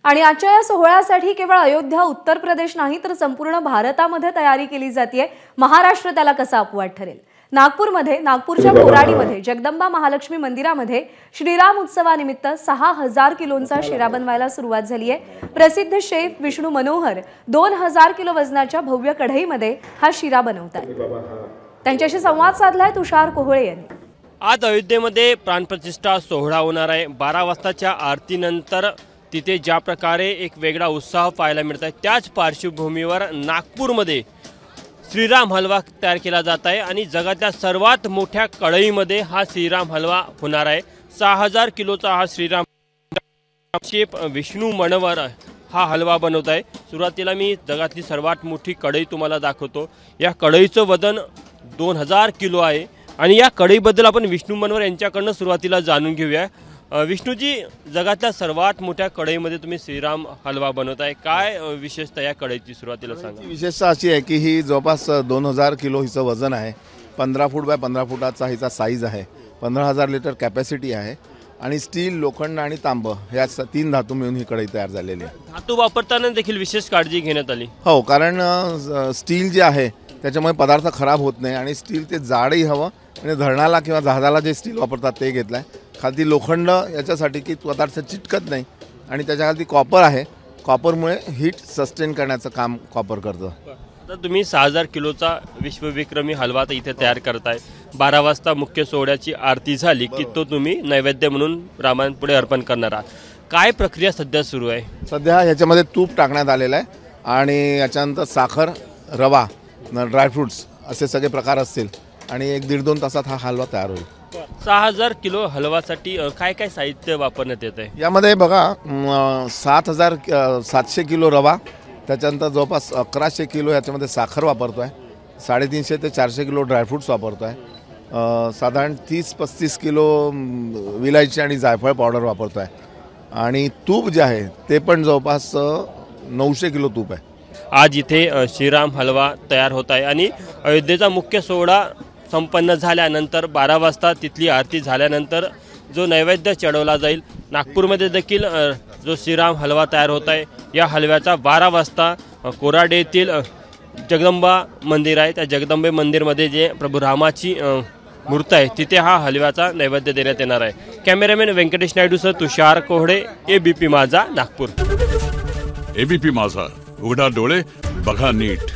आणि आजच्या या सोहळ्यासाठी केवळ अयोध्या उत्तर प्रदेश नाही तर संपूर्ण भारतामध्ये तयारी केली जाते। महाराष्ट्र त्याला कसा अपवाद ठरेल? नागपूरच्या कोराडीमध्ये जगदंबा महालक्ष्मी मंदिरामध्ये श्रीराम उत्सवानिमित्त 6000 किलोंचा शिरा बनवायला सुरुवात झाली आहे। प्रसिद्ध शेफ विष्णू मनोहर 2000 किलो वजनाच्या भव्य कढईमध्ये हा शिरा बनवतात। त्यांच्याशी संवाद साधलाय तुषार कोहळे यांनी। आज अयोध्येमध्ये प्राणप्रतिष्ठा सोहळा होणार आहे। 12 वाजताच्या आरतीनंतर तिथे ज्या प्रकारे एक वेगळा उत्साह पाहायला मिळत आहे त्याच पार्श्वभूमीवर नागपूरमध्ये श्रीराम हलवा तयार केला जात आहे आणि जगातल्या सर्वात मोठ्या कढईमध्ये हा श्रीराम हलवा होणार आहे। 6000 किलोचा हा श्रीराम शेफ विष्णू मनोहर हा हलवा बनवत आहे। सुरुवातीला मी जगातली सर्वात मोठी कढई तुम्हाला दाखवतो। या कढईचं वजन 2000 किलो आहे आणि या कढईबद्दल आपण विष्णू मनोहर यांच्याकडून सुरुवातीला जाणून घेऊया। विष्णूजी, जगातल्या सर्वात मोठ्या कढईमध्ये तुम्ही श्रीराम हलवा बनवताय, काय विशेषता या कढईची सुरुवातीला सांगा? विशेषता अशी आहे की ही जवळपास 2000 किलो हिचं वजन आहे। 15 फूट बाय 15 फुटाचा हिचा साईज आहे। 15000 लिटर कॅपॅसिटी आहे आणि स्टील, लोखंड आणि तांब या 3 धातू मिळून ही कढई तयार झालेली आहे। धातू वापरताना देखील विशेष काळजी घेण्यात आली? हो, कारण स्टील जे आहे त्याच्यामुळे पदार्थ खराब होत नाही आणि स्टील ते जाडही हवं म्हणजे धरणाला किंवा जहाजाला जे स्टील वापरतात ते घेतलं आहे। खाली लोखंड याच्यासाठी की पदार्थ चिटकत नाही आणि त्याच्याखाली कॉपर आहे। कॉपरमुळे हीट सस्टेन करण्याचं काम कॉपर करतं। तर तुम्ही 6000 किलोचा विश्वविक्रमी हलवा इथे तयार करताय। 12 वाजता मुख्य सोहळ्याची आरती झाली की तो तुम्ही नैवेद्य म्हणून रामापुढे अर्पण करणार आहात। काय प्रक्रिया सध्या सुरू आहे? सध्या याच्यामध्ये तूप टाकण्यात आलेलं आहे आणि याच्यानंतर साखर, रवा, ड्रायफ्रुट्स असे सगळे प्रकार असतील आणि 1-1.5-2 तासात हा हलवा तयार होईल। 6000 किलो हलवासाठी काय काय साहित्य वापरण्यात येत आहे? यामध्ये बघा 700 किलो रवा, त्याच्यानंतर जवळपास 1100 किलो याच्यामध्ये साखर वापरतो आहे। 350 ते 400 किलो ड्रायफ्रुट्स वापरतो आहे। साधारण 30-35 किलो विलायची आणि जायफळ पावडर वापरतो आहे आणि तूप जे आहे ते पण जवळपास 900 किलो तूप आहे। आज इथे श्रीराम हलवा तयार होत आहे आणि अयोध्येचा मुख्य सोहळा संपन्न झाल्यानंतर 12 वाजता तिथली आरती झाल्यानंतर जो नैवेद्य चढवला जाईल। नागपूरमध्ये देखील जो श्रीराम हलवा तयार होत आहे या हलव्याचा 12 वाजता कोराड येथील जगदंबा मंदिर आहे त्या जगदंबे मंदिरमध्ये जे प्रभू रामाची मूर्ती आहे तिथे हा हलव्याचा नैवेद्य देण्यात येणार आहे। कॅमेरामॅन व्यंकटेश नायडूसह तुषार कोहळे, एबीपी माझा, नागपूर। एबीपी माझा, उघडा डोळे बघा नीट।